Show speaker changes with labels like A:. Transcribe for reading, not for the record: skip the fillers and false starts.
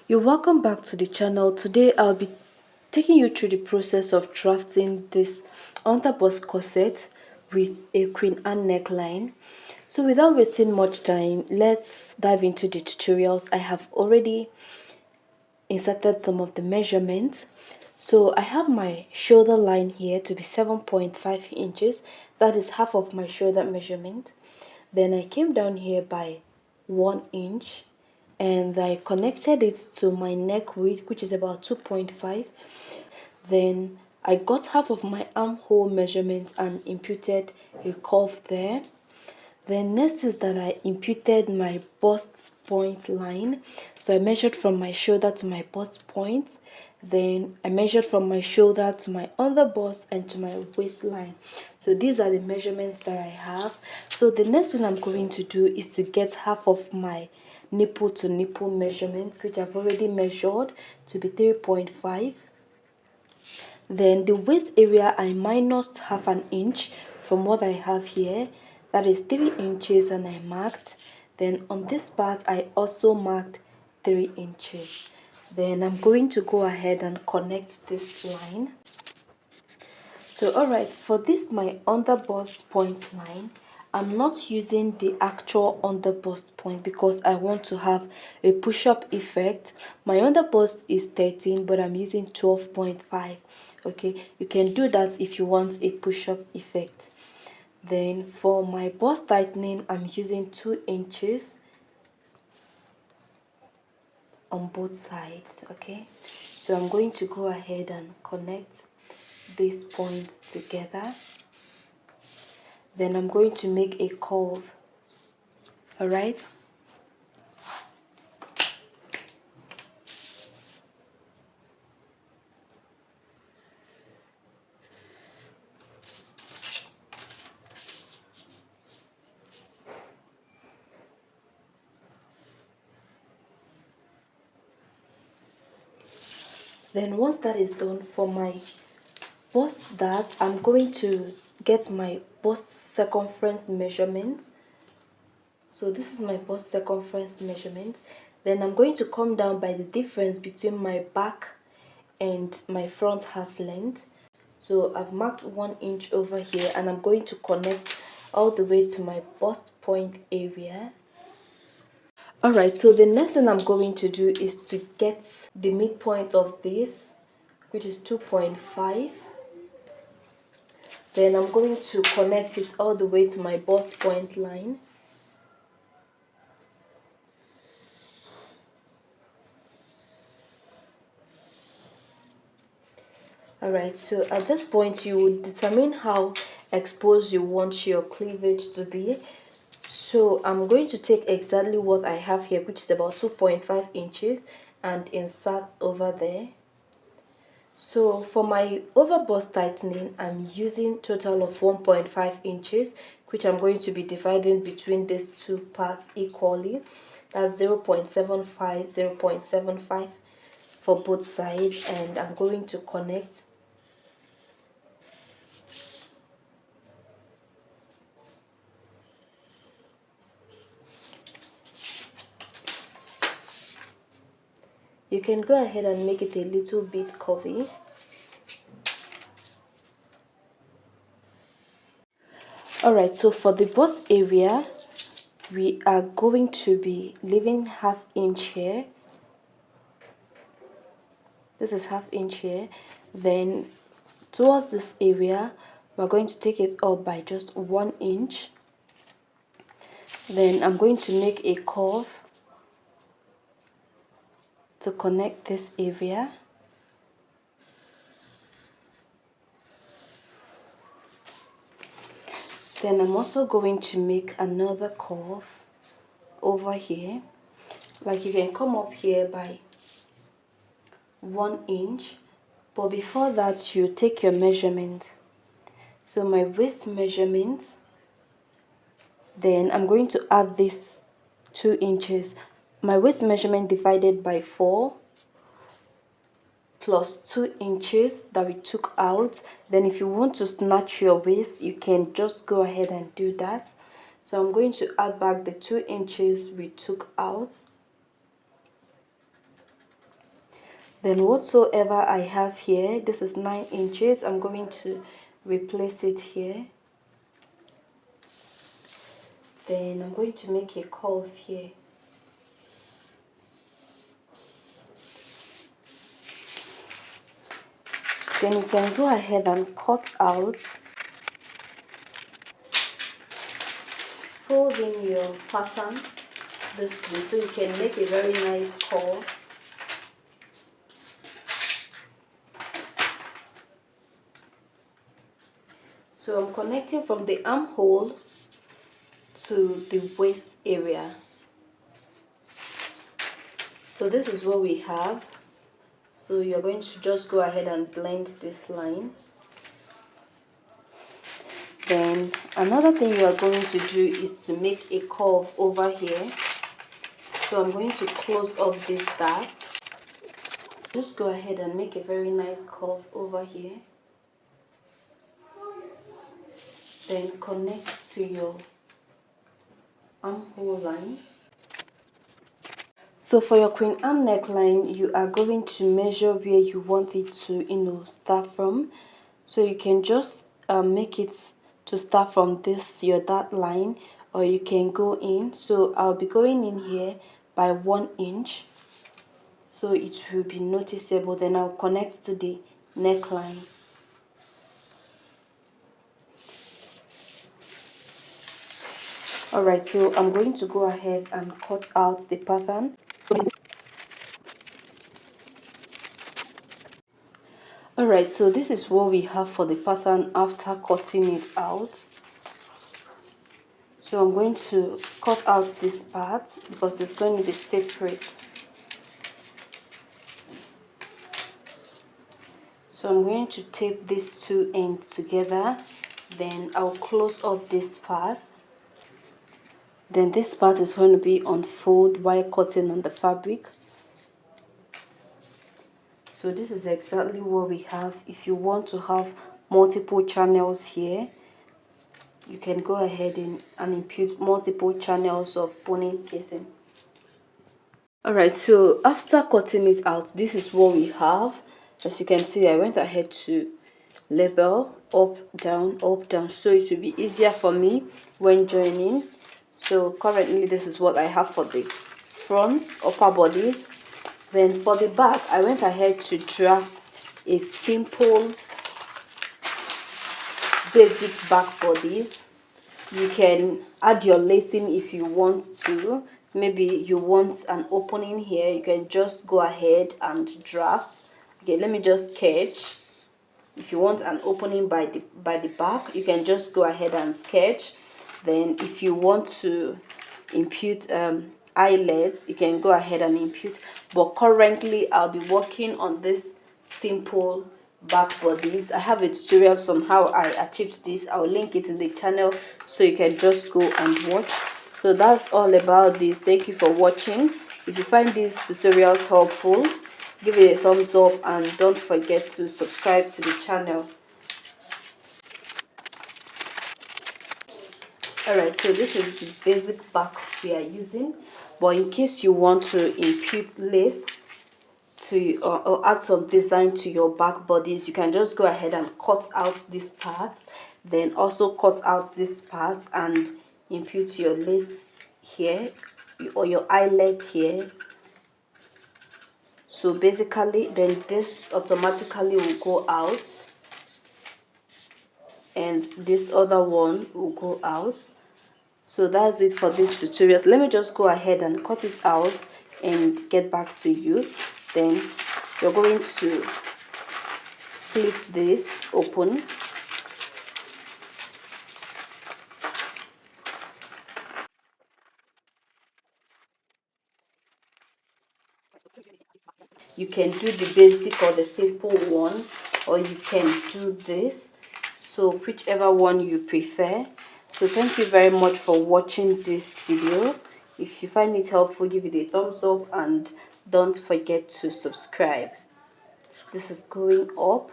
A: You're welcome back to the channel. Today I'll be taking you through the process of drafting this underbust corset with a Queen Anne neckline. So without wasting much time, let's dive into the tutorials. I have already inserted some of the measurements. So I have my shoulder line here to be 7.5 inches. That is half of my shoulder measurement. Then I came down here by 1 inch and I connected it to my neck width, which is about 2.5. Then I got half of my armhole measurement and imputed a curve there. Then next is that I imputed my bust point line. So I measured from my shoulder to my bust point. Then I measured from my shoulder to my underbust and to my waistline. So these are the measurements that I have. So the next thing I'm going to do is to get half of my nipple to nipple measurements, which I've already measured to be 3.5. Then the waist area, I minused half an inch from what I have here. That is 3 inches, and I marked. Then on this part, I also marked 3 inches. Then I'm going to go ahead and connect this line. So alright, for this my underbust point line, I'm not using the actual underbust point because I want to have a push-up effect. My underbust is 13, but I'm using 12.5. Okay, you can do that if you want a push-up effect. Then for my bust tightening, I'm using 2 inches on both sides. Okay, so I'm going to go ahead and connect these points together. Then I'm going to make a curve. All right. Then once that is done, for my bust dart, I'm going to get my bust circumference measurement. So this is my bust circumference measurement. Then I'm going to come down by the difference between my back and my front half length. So I've marked 1 inch over here, and I'm going to connect all the way to my bust point area. Alright, so the next thing I'm going to do is to get the midpoint of this, which is 2.5. Then I'm going to connect it all the way to my bust point line. Alright, so at this point you would determine how exposed you want your cleavage to be. So I'm going to take exactly what I have here, which is about 2.5 inches, and insert over there. So for my over bust tightening, I'm using total of 1.5 inches, which I'm going to be dividing between these two parts equally. That's 0.75, 0.75 for both sides, and I'm going to connect. You can go ahead and make it a little bit curvy. Alright, so for the bust area, we are going to be leaving half inch here. This is half inch here. Then towards this area, we're going to take it up by just 1 inch. Then I'm going to make a curve to connect this area. Then I'm also going to make another curve over here. Like you can come up here by 1 inch, but before that you take your measurement. So my waist measurement, then I'm going to add this 2 inches. My waist measurement divided by 4 plus 2 inches that we took out. Then if you want to snatch your waist, you can just go ahead and do that. So I'm going to add back the 2 inches we took out. Then whatsoever I have here, this is 9 inches, I'm going to replace it here. Then I'm going to make a curve here. Then you can go ahead and cut out, fold in your pattern this way so you can make a very nice curve. So I'm connecting from the armhole to the waist area. So this is what we have. So you're going to just go ahead and blend this line. Then another thing you are going to do is to make a curve over here. So I'm going to close up this dart. Just go ahead and make a very nice curve over here. Then connect to your armhole line. So for your Queen Anne neckline, you are going to measure where you want it to, start from. So you can just make it to start from your dart line, or you can go in. So I'll be going in here by 1 inch, so it will be noticeable. Then I'll connect to the neckline. Alright, so I'm going to go ahead and cut out the pattern. Alright, so this is what we have for the pattern after cutting it out. So I'm going to cut out this part because it's going to be separate. So I'm going to tape these two ends together. Then I'll close up this part. Then this part is going to be unfold while cutting on the fabric. So this is exactly what we have. If you want to have multiple channels here, you can go ahead and impute multiple channels of boning casing. Alright, so after cutting it out, this is what we have. As you can see, I went ahead to label up down, so it will be easier for me when joining. So currently this is what I have for the front upper bodies. Then for the back, I went ahead to draft a simple basic back bodies. You can add your lacing if you want to. Maybe you want an opening here, you can just go ahead and draft. Okay, let me just sketch. If you want an opening by the back, you can just go ahead and sketch. Then if you want to impute eyelets, you can go ahead and impute. But currently I'll be working on this simple back bodies. I have a tutorial on how I achieved this. I'll link it in the channel so you can just go and watch. So that's all about this. Thank you for watching. If you find these tutorials helpful, give it a thumbs up and don't forget to subscribe to the channel. Alright, so this is the basic back we are using, but in case you want to impute lace to or add some design to your back bodies, you can just go ahead and cut out this part, then also cut out this part and impute your lace here or your eyelet here. So basically then this automatically will go out and this other one will go out. So that's it for this tutorial. Let me just go ahead and cut it out and get back to you. Then you're going to split this open. You can do the basic or the simple one, or you can do this, so whichever one you prefer. So thank you very much for watching this video. If you find it helpful, give it a thumbs up and don't forget to subscribe. This is going up.